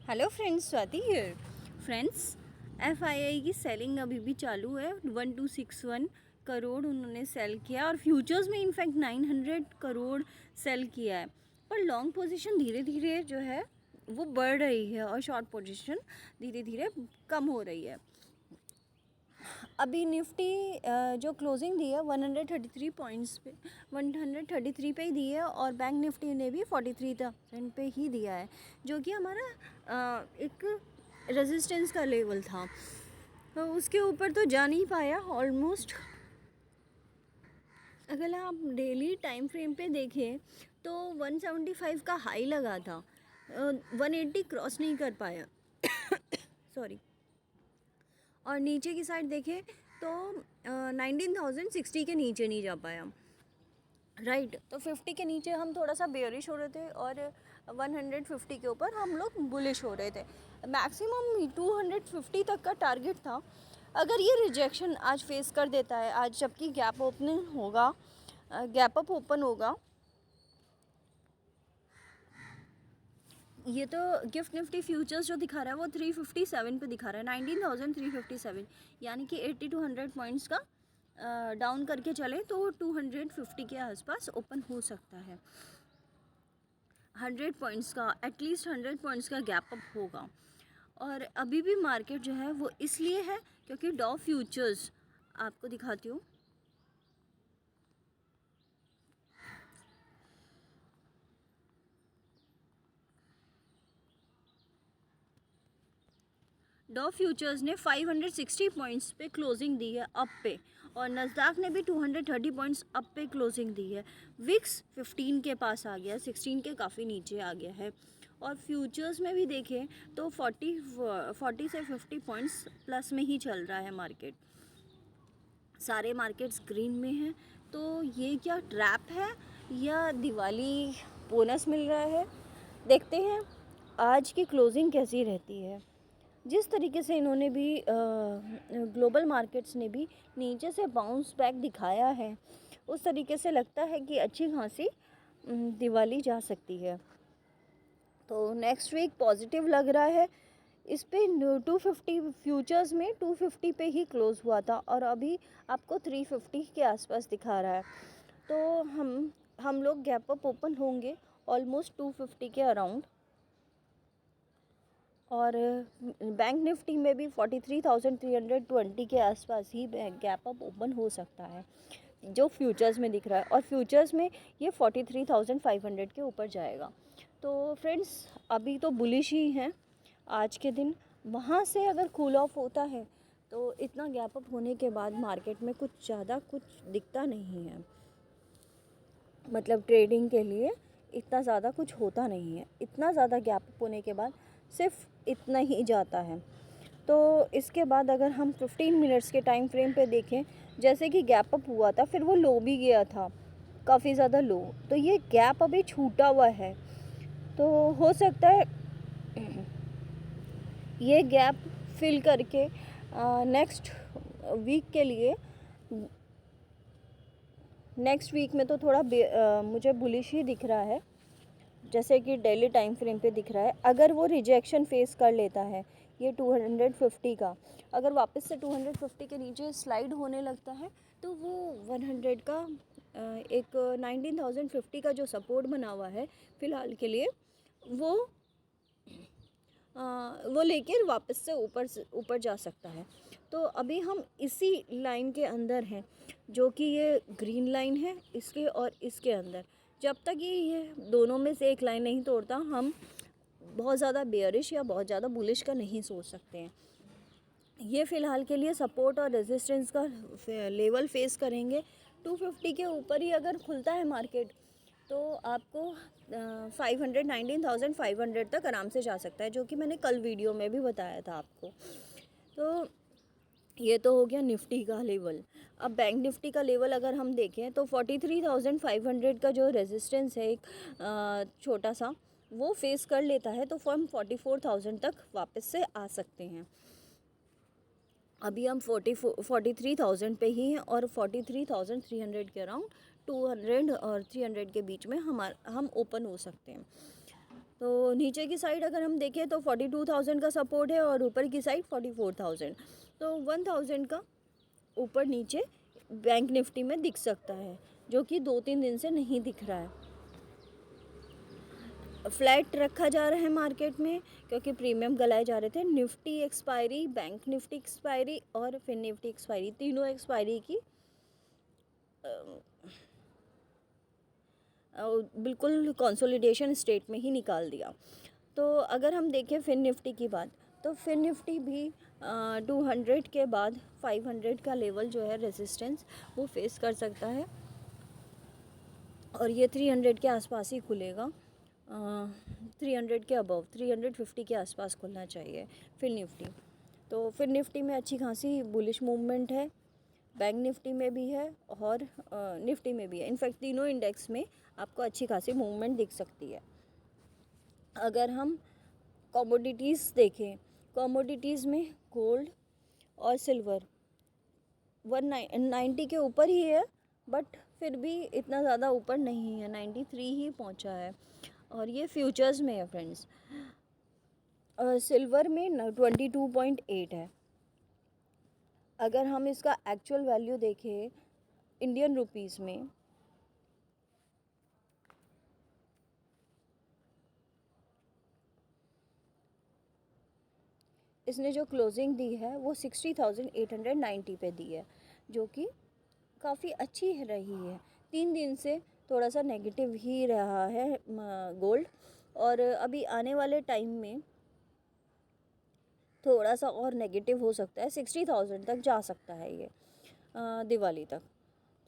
Hello friends, Swati here. Friends, FII की selling अभी भी चालू है। 1261 करोड़ उन्होंने सेल किया और फ्यूचर्स में इनफैक्ट 900 करोड़ सेल किया है। पर लॉन्ग पोजीशन धीरे धीरे जो है वो बढ़ रही है और शॉर्ट पोजीशन धीरे धीरे कम हो रही है। अभी निफ्टी जो क्लोजिंग दी है 133 पॉइंट्स पे 133 पे ही दी है और बैंक निफ्टी ने भी 43,000 पे ही दिया है, जो कि हमारा एक रेजिस्टेंस का लेवल था। तो उसके ऊपर तो जा नहीं पाया ऑलमोस्ट। अगर आप डेली टाइम फ्रेम पे देखें तो 175 का हाई लगा था, 180 क्रॉस नहीं कर पाया सॉरी। और नीचे की साइड देखें तो 19,060 के नीचे नहीं जा पाया, राइट। तो 50 के नीचे हम थोड़ा सा बेयरिश हो रहे थे और 150 के ऊपर हम लोग बुलिश हो रहे थे। मैक्सिमम 250 तक का टारगेट था। अगर ये रिजेक्शन आज फेस कर देता है, आज जबकि गैप ओपनिंग होगा, गैप अप ओपन होगा, ये तो गिफ्ट निफ्टी फ्यूचर्स जो दिखा रहा है वो 357 पे दिखा रहा है, 19,357, यानी कि 80 to 100 पॉइंट्स का डाउन करके चले तो 250 के आसपास ओपन हो सकता है। 100 पॉइंट्स का, एटलीस्ट 100 पॉइंट्स का गैप अप होगा। और अभी भी मार्केट जो है वो इसलिए है क्योंकि डॉ फ्यूचर्स, आपको दिखाती हूँ, डॉ फ्यूचर्स ने 560 पॉइंट्स पे क्लोजिंग दी है अप पे, और नस्दाक ने भी 230 पॉइंट्स अप पे क्लोजिंग दी है। विक्स 15 के पास आ गया, 16 के काफ़ी नीचे आ गया है। और फ्यूचर्स में भी देखें तो 40 से 50 पॉइंट्स प्लस में ही चल रहा है मार्केट। सारे मार्केट्स ग्रीन में हैं। तो ये क्या ट्रैप है या दिवाली बोनस मिल रहा है? देखते हैं आज की क्लोजिंग कैसी रहती है। जिस तरीके से इन्होंने भी ग्लोबल मार्केट्स ने भी नीचे से बाउंस बैक दिखाया है, उस तरीके से लगता है कि अच्छी खासी दिवाली जा सकती है। तो नेक्स्ट वीक पॉजिटिव लग रहा है। इस पे 250 फ्यूचर्स में 250 पे ही क्लोज़ हुआ था और अभी आपको 350 के आसपास दिखा रहा है। तो हम लोग गैप अप ओपन होंगे ऑलमोस्ट 250 के अराउंड। और बैंक निफ्टी में भी 43,320 के आसपास ही गैप अप ओपन हो सकता है, जो फ्यूचर्स में दिख रहा है। और फ्यूचर्स में ये 43,500 के ऊपर जाएगा। तो फ्रेंड्स, अभी तो बुलिश ही हैं आज के दिन। वहाँ से अगर कूल ऑफ होता है तो इतना गैप अप होने के बाद मार्केट में कुछ ज़्यादा कुछ दिखता नहीं है, मतलब ट्रेडिंग के लिए इतना ज़्यादा कुछ होता नहीं है। इतना ज़्यादा गैप अप होने के बाद सिर्फ इतना ही जाता है। तो इसके बाद अगर हम 15 मिनट्स के टाइम फ्रेम पे देखें, जैसे कि गैप अप हुआ था, फिर वो लो भी गया था, काफ़ी ज़्यादा लो। तो ये गैप अभी छूटा हुआ है, तो हो सकता है ये गैप फिल करके नेक्स्ट वीक के लिए, नेक्स्ट वीक में तो थोड़ा मुझे बुलिश ही दिख रहा है, जैसे कि डेली टाइम फ्रेम पे दिख रहा है। अगर वो रिजेक्शन फेस कर लेता है ये 250 का, अगर वापस से 250 के नीचे स्लाइड होने लगता है तो वो 100 का एक 19,050 का जो सपोर्ट बना हुआ है फ़िलहाल के लिए, वो लेकर वापस से ऊपर जा सकता है। तो अभी हम इसी लाइन के अंदर हैं, जो कि ये ग्रीन लाइन है, इसके और इसके अंदर। जब तक ये दोनों में से एक लाइन नहीं तोड़ता, हम बहुत ज़्यादा बेयरिश या बहुत ज़्यादा बुलिश का नहीं सोच सकते हैं। ये फ़िलहाल के लिए सपोर्ट और रेजिस्टेंस का लेवल फेस करेंगे। 250 के ऊपर ही अगर खुलता है मार्केट तो आपको 19,500 तक आराम से जा सकता है, जो कि मैंने कल वीडियो में भी बताया था आपको। तो ये तो हो गया निफ्टी का लेवल। अब बैंक निफ्टी का लेवल अगर हम देखें तो 43,500 का जो रेजिस्टेंस है एक छोटा सा, वो फेस कर लेता है तो हम 44,000 तक वापस से आ सकते हैं। अभी हम 43,000 पे ही हैं और 43,300 के अराउंड 200 और 300 के बीच में हम ओपन हो सकते हैं। तो नीचे की साइड अगर हम देखें तो 42,000 का सपोर्ट है और ऊपर की साइड 44,000, तो 1,000 का ऊपर नीचे बैंक निफ्टी में दिख सकता है, जो कि 2-3 दिन से नहीं दिख रहा है। फ्लैट रखा जा रहा है मार्केट में क्योंकि प्रीमियम गलाए जा रहे थे। Nifty expiry, bank Nifty expiry और फिर निफ्टी एक्सपायरी, तीनों एक्सपायरी की बिल्कुल कंसोलिडेशन स्टेट में ही निकाल दिया। तो अगर हम देखें फिन निफ्टी की बात, तो फिन निफ्टी भी 200 के बाद 500 का लेवल जो है रेजिस्टेंस वो फेस कर सकता है और ये 300 के आसपास ही खुलेगा। 300 के अबव 350 के आसपास खुलना चाहिए फिन निफ्टी। तो फिन निफ्टी में अच्छी खासी बुलिश मूवमेंट है, बैंक निफ्टी में भी है और निफ्टी में भी है। इनफैक्ट तीनों इंडेक्स में आपको अच्छी खासी मूवमेंट दिख सकती है। अगर हम कमोडिटीज़ देखें, कमोडिटीज़ में गोल्ड और सिल्वर 190 के ऊपर ही है, बट फिर भी इतना ज़्यादा ऊपर नहीं है, 93 ही पहुंचा है और ये फ्यूचर्स में है फ्रेंड्स। सिल्वर में 22.8 है। अगर हम इसका एक्चुअल वैल्यू देखें इंडियन रुपीस में, इसने जो क्लोजिंग दी है वो 60,890 पे दी है, जो कि काफ़ी अच्छी रही है। 3 दिन से थोड़ा सा नेगेटिव ही रहा है गोल्ड, और अभी आने वाले टाइम में थोड़ा सा और नेगेटिव हो सकता है, 60,000 तक जा सकता है ये दिवाली तक।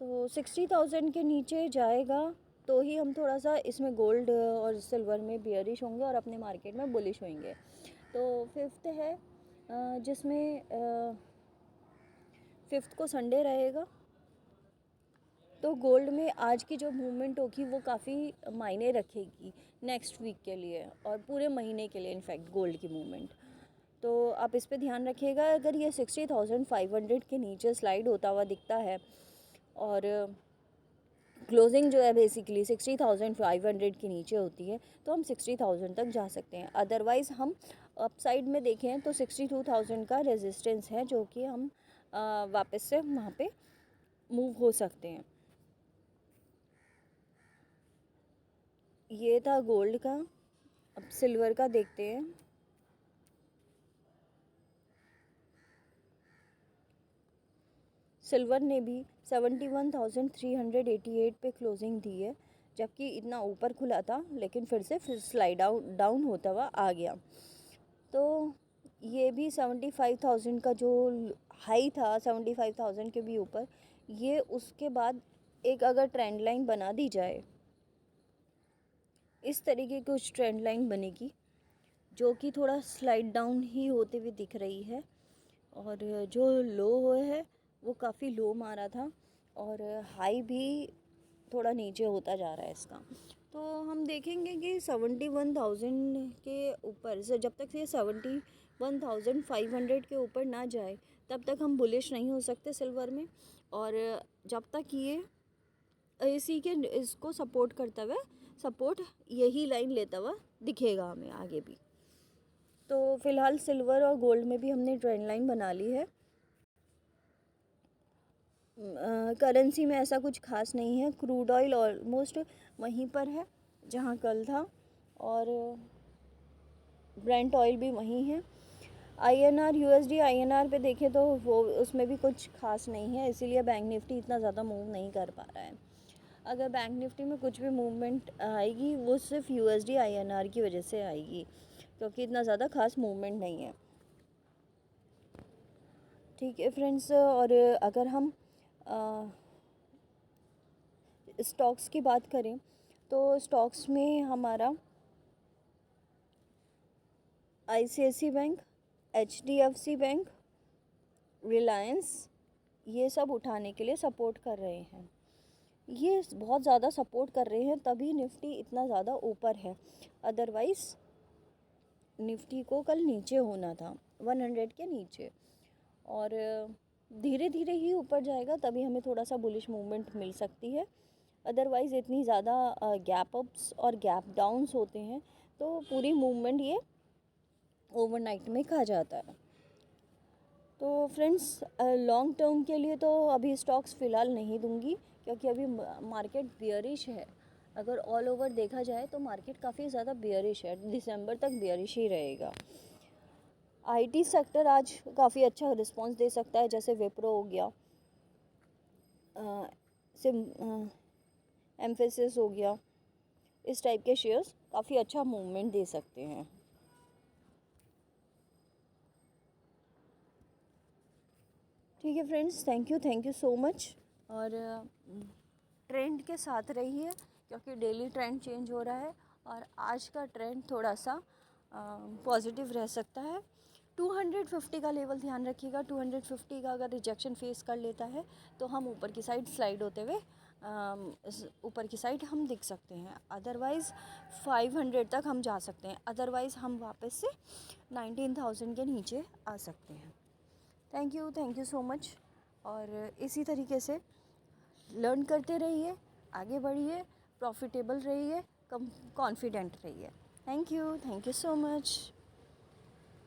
तो 60,000 के नीचे जाएगा तो ही हम थोड़ा सा इसमें गोल्ड और सिल्वर में बियरिश होंगे और अपने मार्केट में बुलिश होंगे। तो फिफ्थ है जिसमें फिफ्थ को संडे रहेगा, तो गोल्ड में आज की जो मूवमेंट होगी वो काफ़ी मायने रखेगी नेक्स्ट वीक के लिए और पूरे महीने के लिए इनफैक्ट गोल्ड की मूवमेंट। तो आप इस पे ध्यान रखिएगा। अगर ये 60,500 के नीचे स्लाइड होता हुआ दिखता है और क्लोजिंग जो है बेसिकली 60,500 के नीचे होती है, तो हम 60,000 तक जा सकते हैं। अदरवाइज़ हम अपसाइड में देखें तो 62,000 का रेजिस्टेंस है, जो कि हम वापस से वहाँ पे मूव हो सकते हैं। ये था गोल्ड का। अब सिल्वर का देखते हैं। सिल्वर ने भी 71,388 पे क्लोजिंग दी है, जबकि इतना ऊपर खुला था लेकिन फिर स्लाइड डाउन होता हुआ आ गया। तो ये भी 75,000 का जो हाई था, 75,000 के भी ऊपर, ये उसके बाद एक अगर ट्रेंड लाइन बना दी जाए, इस तरीके की कुछ ट्रेंड लाइन बनेगी जो कि थोड़ा स्लाइड डाउन ही होते हुए दिख रही है, और जो लो है वो काफ़ी लो मारा था और हाई भी थोड़ा नीचे होता जा रहा है इसका। तो हम देखेंगे कि 71,000 के ऊपर से जब तक ये 71,500 के ऊपर ना जाए तब तक हम बुलिश नहीं हो सकते सिल्वर में, और जब तक ये इसी के इसको सपोर्ट करता हुआ सपोर्ट यही लाइन लेता हुआ दिखेगा हमें आगे भी। तो फ़िलहाल सिल्वर और गोल्ड में भी हमने ट्रेंड लाइन बना ली है। करेंसी में ऐसा कुछ खास नहीं है। क्रूड ऑयल ऑलमोस्ट वहीं पर है जहां कल था, और ब्रेंट ऑयल भी वहीं है। INR USD INR पे देखें तो वो उसमें भी कुछ खास नहीं है, इसीलिए बैंक निफ्टी इतना ज़्यादा मूव नहीं कर पा रहा है। अगर बैंक निफ्टी में कुछ भी मूवमेंट आएगी वो सिर्फ USD INR की वजह से आएगी, क्योंकि इतना ज़्यादा खास मूवमेंट नहीं है। ठीक है फ्रेंड्स, और अगर हम स्टॉक्स की बात करें तो स्टॉक्स में हमारा ICICI bank, HDFC bank, Reliance, ये सब उठाने के लिए सपोर्ट कर रहे हैं। ये बहुत ज़्यादा सपोर्ट कर रहे हैं तभी निफ्टी इतना ज़्यादा ऊपर है, अदरवाइज़ निफ्टी को कल नीचे होना था 100 के नीचे, और धीरे धीरे ही ऊपर जाएगा तभी हमें थोड़ा सा बुलिश मूवमेंट मिल सकती है। अदरवाइज़ इतनी ज़्यादा गैप अप्स और गैप डाउन्स होते हैं तो पूरी मूवमेंट ये ओवरनाइट में खा जाता है। तो फ्रेंड्स लॉन्ग टर्म के लिए तो अभी स्टॉक्स फ़िलहाल नहीं दूंगी, क्योंकि अभी मार्केट बियरिश है। अगर ऑल ओवर देखा जाए तो मार्केट काफ़ी ज़्यादा बियरिश है, दिसंबर तक बियरिश ही रहेगा। आईटी सेक्टर आज काफ़ी अच्छा रिस्पांस दे सकता है, जैसे विप्रो हो गया, एम्फेसिस हो गया, इस टाइप के शेयर्स काफ़ी अच्छा मूवमेंट दे सकते हैं। ठीक है friends, thank you so much. और ट्रेंड के साथ रहिए, क्योंकि डेली ट्रेंड चेंज हो रहा है और आज का ट्रेंड थोड़ा सा पॉजिटिव रह सकता है। 250 का लेवल ध्यान रखिएगा। 250 का अगर रिजेक्शन फेस कर लेता है तो हम ऊपर की साइड स्लाइड होते हुए ऊपर की साइड हम दिख सकते हैं। अदरवाइज़ 500 तक हम जा सकते हैं, अदरवाइज़ हम वापस से 19,000 के नीचे आ सकते हैं। Thank you so much. और इसी तरीके से लर्न करते रहिए, आगे बढ़िए, प्रॉफिटेबल रहिए, कॉन्फिडेंट रहिए। Thank you so much.